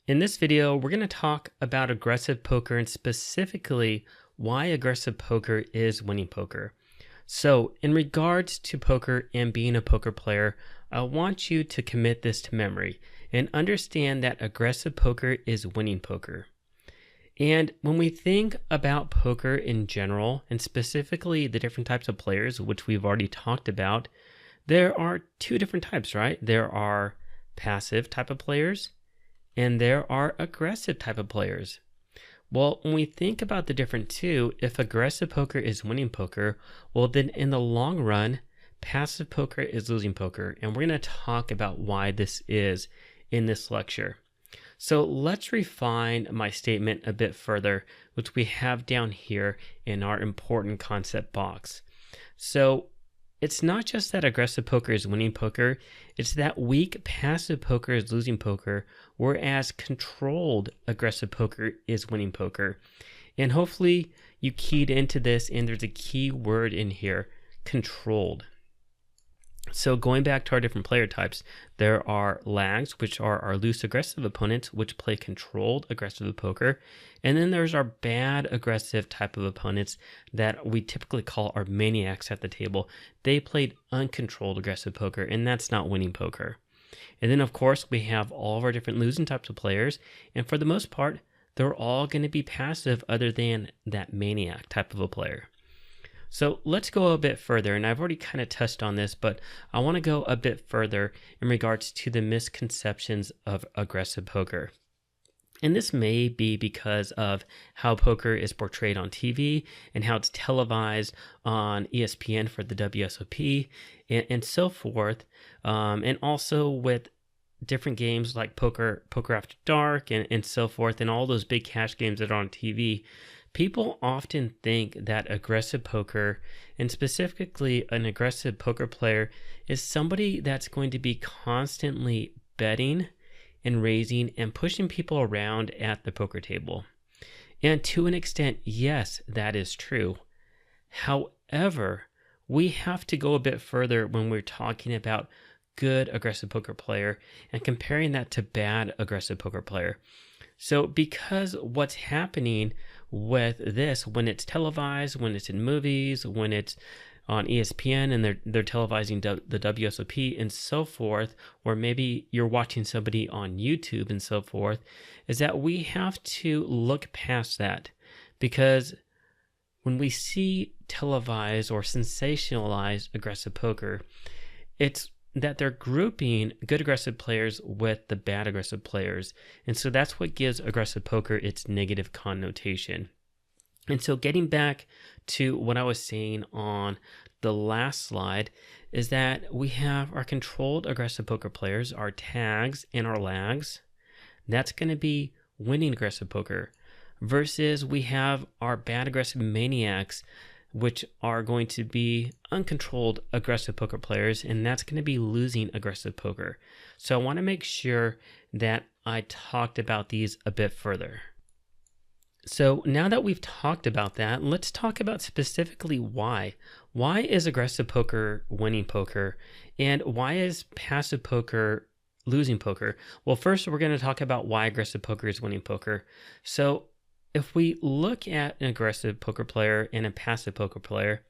In this video, we're going to talk about aggressive poker and specifically why aggressive poker is winning poker. So, in regards to poker and being a poker player, I want you to commit this to memory and understand that aggressive poker is winning poker. And when we think about poker in general, and specifically the different types of players, which we've already talked about, there are two different types, right? There are passive type of players and there are aggressive type of players. Well, when we think about the different two, if aggressive poker is winning poker, well then in the long run, passive poker is losing poker. And we're going to talk about why this is in this lecture. So let's refine my statement a bit further, which we have down here in our important concept box. So it's not just that aggressive poker is winning poker, it's that weak passive poker is losing poker, whereas controlled aggressive poker is winning poker. And hopefully you keyed into this and there's a key word in here, controlled. So going back to our different player types, there are lags, which are our loose aggressive opponents, which play controlled aggressive poker. And then there's our bad aggressive type of opponents that we typically call our maniacs at the table. They played uncontrolled aggressive poker, and that's not winning poker. And then, of course, we have all of our different losing types of players. And for the most part, they're all going to be passive other than that maniac type of a player. So let's go a bit further, and I've already kind of touched on this, but I want to go a bit further in regards to the misconceptions of aggressive poker. And this may be because of how poker is portrayed on TV and how it's televised on ESPN for the WSOP and so forth. And also with different games like Poker After Dark and so forth, and all those big cash games that are on TV. People often think that aggressive poker, and specifically an aggressive poker player, is somebody that's going to be constantly betting and raising and pushing people around at the poker table. And to an extent, yes, that is true. However, we have to go a bit further when we're talking about good aggressive poker player and comparing that to bad aggressive poker player. So because what's happening with this, when it's televised, when it's in movies, when it's on ESPN and they're televising the WSOP and so forth, or maybe you're watching somebody on YouTube and so forth, is that we have to look past that. Because when we see televised or sensationalized aggressive poker, it's that they're grouping good aggressive players with the bad aggressive players. And so that's what gives aggressive poker its negative connotation. And so getting back to what I was saying on the last slide is that we have our controlled aggressive poker players, our tags and our lags. That's going to be winning aggressive poker versus we have our bad aggressive maniacs, which are going to be uncontrolled aggressive poker players, and that's going to be losing aggressive poker. So I want to make sure that I talked about these a bit further. So now that we've talked about that, let's talk about specifically why. Why is aggressive poker winning poker, and why is passive poker losing poker? Well, first we're going to talk about why aggressive poker is winning poker. So if we look at an aggressive poker player and a passive poker player,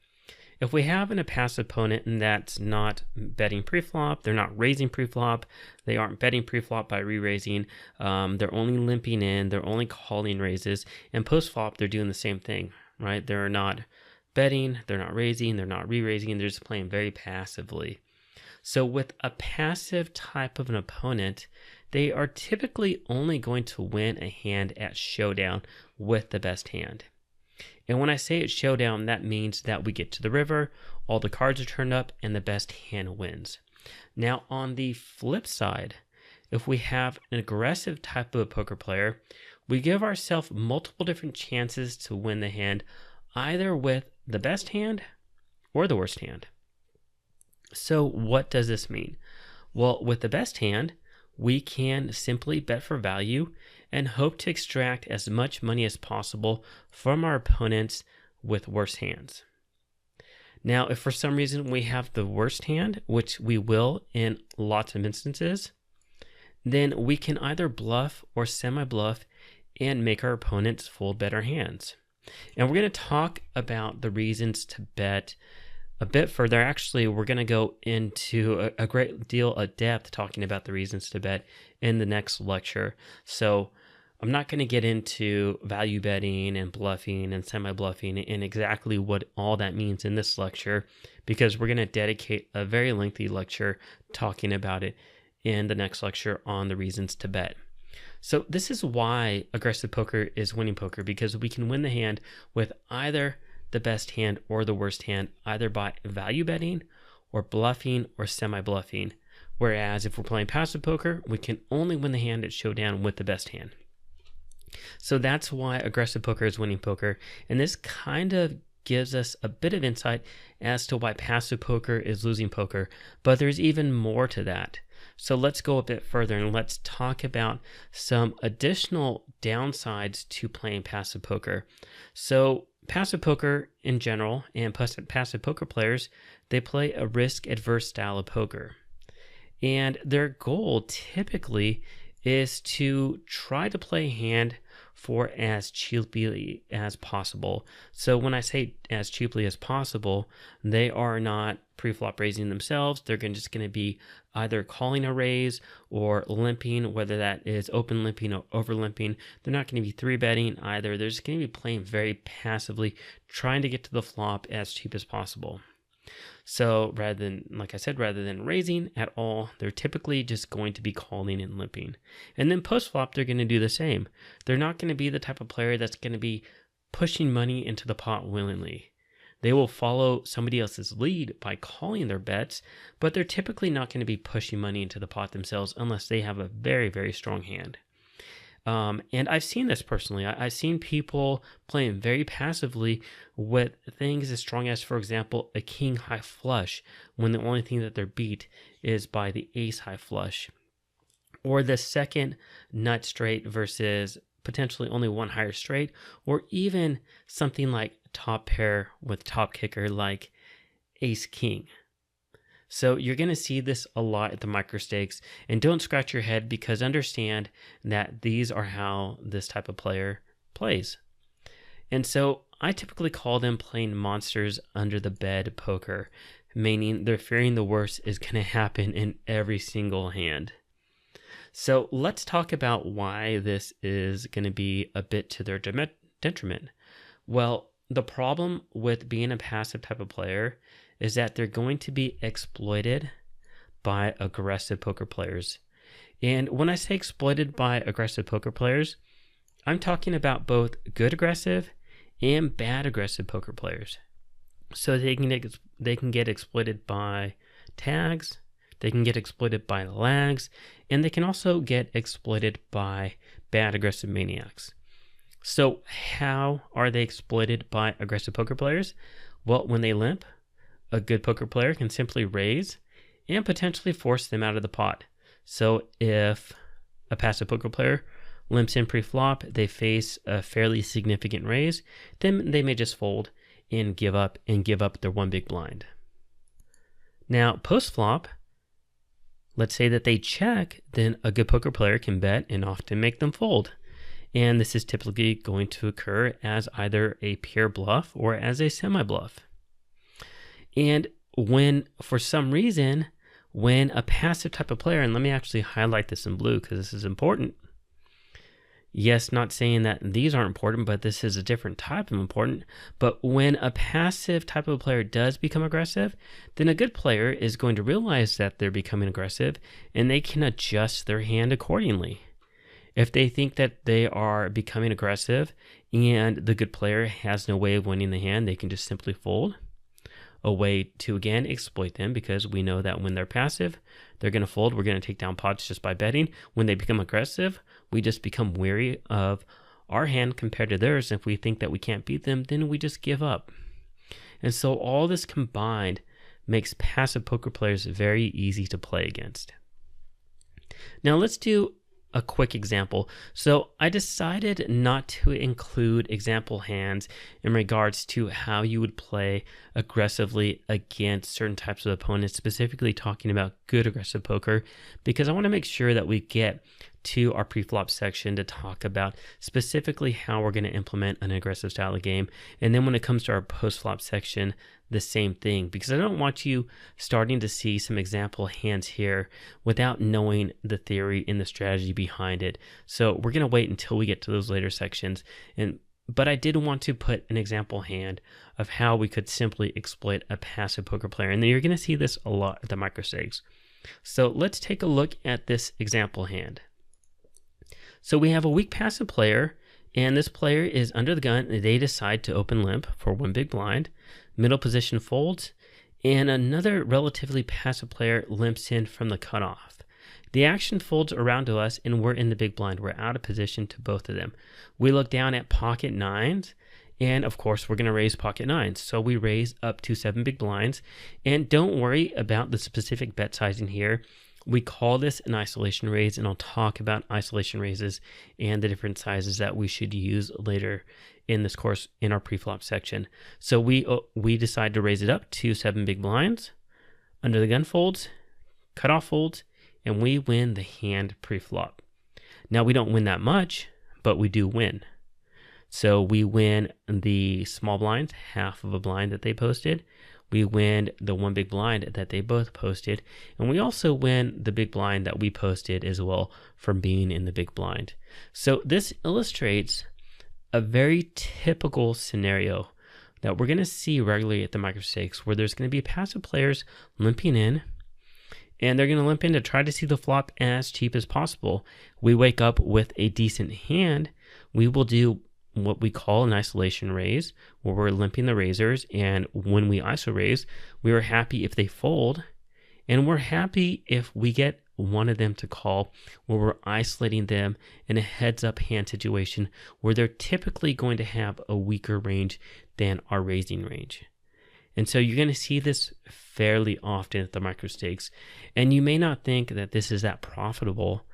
if we have a passive opponent and that's not betting pre-flop, they're not raising pre-flop, they aren't betting pre-flop by re-raising, they're only limping in, they're only calling raises, and post-flop they're doing the same thing, right? They're not betting, they're not raising, they're not re-raising, they're just playing very passively. So with a passive type of an opponent, they are typically only going to win a hand at showdown with the best hand. And when I say it's showdown, that means that we get to the river, all the cards are turned up, and the best hand wins. Now, on the flip side, if we have an aggressive type of a poker player, we give ourselves multiple different chances to win the hand, either with the best hand or the worst hand. So what does this mean? Well, with the best hand, we can simply bet for value and hope to extract as much money as possible from our opponents with worse hands. Now, if for some reason we have the worst hand, which we will in lots of instances, then we can either bluff or semi-bluff and make our opponents fold better hands. And we're going to talk about the reasons to bet a bit further. Actually, we're going to go into a great deal of depth talking about the reasons to bet in the next lecture. So I'm not going to get into value betting and bluffing and semi-bluffing and exactly what all that means in this lecture, because we're going to dedicate a very lengthy lecture talking about it in the next lecture on the reasons to bet. So this is why aggressive poker is winning poker, because we can win the hand with either the best hand or the worst hand, either by value betting or bluffing or semi-bluffing. Whereas if we're playing passive poker, we can only win the hand at showdown with the best hand. So that's why aggressive poker is winning poker. And this kind of gives us a bit of insight as to why passive poker is losing poker. But there's even more to that. So let's go a bit further and let's talk about some additional downsides to playing passive poker. So passive poker in general, and passive poker players, they play a risk-averse style of poker. And their goal typically is to try to play a hand for as cheaply as possible. So when I say as cheaply as possible, they are not pre-flop raising themselves. They're just going to be either calling a raise or limping, whether that is open limping or over limping. They're not going to be 3-betting either. They're just going to be playing very passively, trying to get to the flop as cheap as possible. So rather than raising at all, they're typically just going to be calling and limping. And then post-flop, they're going to do the same. They're not going to be the type of player that's going to be pushing money into the pot willingly. They will follow somebody else's lead by calling their bets, but they're typically not going to be pushing money into the pot themselves unless they have a very, very strong hand. And I've seen this personally. I've seen people playing very passively with things as strong as, for example, a king high flush, when the only thing that they're beat is by the ace high flush, or the second nut straight versus potentially only one higher straight, or even something like top pair with top kicker like ace king. So you're going to see this a lot at the micro stakes, and don't scratch your head, because understand that these are how this type of player plays. And so I typically call them playing monsters under the bed poker, meaning they're fearing the worst is going to happen in every single hand. So let's talk about why this is going to be a bit to their detriment. Well, the problem with being a passive type of player is that they're going to be exploited by aggressive poker players. And when I say exploited by aggressive poker players, I'm talking about both good aggressive and bad aggressive poker players. So they can get exploited by tags, they can get exploited by lags, and they can also get exploited by bad aggressive maniacs. So how are they exploited by aggressive poker players? Well, when they limp, a good poker player can simply raise and potentially force them out of the pot. So if a passive poker player limps in pre-flop, they face a fairly significant raise, then they may just fold and give up their one big blind. Now, post-flop, let's say that they check, then a good poker player can bet and often make them fold. And this is typically going to occur as either a pure bluff or as a semi-bluff. And when, for some reason, when a passive type of player, and let me actually highlight this in blue because this is important. Yes, not saying that these aren't important, but this is a different type of important. But when a passive type of player does become aggressive, then a good player is going to realize that they're becoming aggressive and they can adjust their hand accordingly. If they think that they are becoming aggressive and the good player has no way of winning the hand, they can just simply fold. A way to, again, exploit them, because we know that when they're passive, they're going to fold. We're going to take down pots just by betting. When they become aggressive, we just become wary of our hand compared to theirs. If we think that we can't beat them, then we just give up. And so all this combined makes passive poker players very easy to play against. Now let's do a quick example. So I decided not to include example hands in regards to how you would play aggressively against certain types of opponents, specifically talking about good aggressive poker, because I want to make sure that we get to our pre-flop section to talk about specifically how we're going to implement an aggressive style of game. And then when it comes to our post-flop section, the same thing, because I don't want you starting to see some example hands here without knowing the theory and the strategy behind it. So we're going to wait until we get to those later sections. But I did want to put an example hand of how we could simply exploit a passive poker player. And then you're going to see this a lot at the micro stakes. So let's take a look at this example hand. So we have a weak passive player, and this player is under the gun, and they decide to open limp for one big blind. Middle position folds, and another relatively passive player limps in from the cutoff. The action folds around to us, and we're in the big blind. We're out of position to both of them. We look down at pocket nines, and of course, we're going to raise pocket nines. So we raise up to 7 big blinds, and don't worry about the specific bet sizing here. We call this an isolation raise, and I'll talk about isolation raises and the different sizes that we should use later in this course in our pre-flop section. So we decide to raise it up to 7 big blinds, under the gun folds, cutoff folds, and we win the hand pre-flop. Now we don't win that much, but we do win. So we win the small blinds, half of a blind that they posted. We win the one big blind that they both posted, and we also win the big blind that we posted as well from being in the big blind. So this illustrates a very typical scenario that we're going to see regularly at the micro stakes, where there's going to be passive players limping in, and they're going to limp in to try to see the flop as cheap as possible. We wake up with a decent hand. We will do what we call an isolation raise, where we're limping the raisers, and when we iso raise, we are happy if they fold, and we're happy if we get one of them to call, where we're isolating them in a heads up hand situation where they're typically going to have a weaker range than our raising range. And so you're going to see this fairly often at the micro stakes, and you may not think that this is that profitable,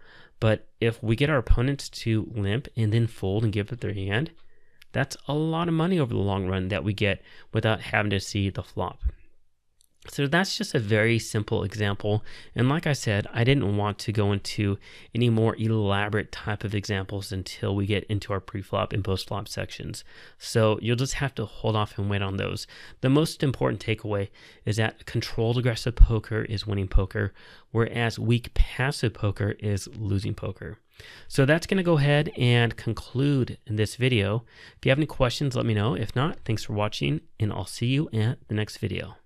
but if we get our opponents to limp and then fold and give up their hand, that's a lot of money over the long run that we get without having to see the flop. So that's just a very simple example. And like I said, I didn't want to go into any more elaborate type of examples until we get into our pre-flop and post-flop sections. So you'll just have to hold off and wait on those. The most important takeaway is that controlled aggressive poker is winning poker, whereas weak passive poker is losing poker. So that's going to go ahead and conclude this video. If you have any questions, let me know. If not, thanks for watching, and I'll see you at the next video.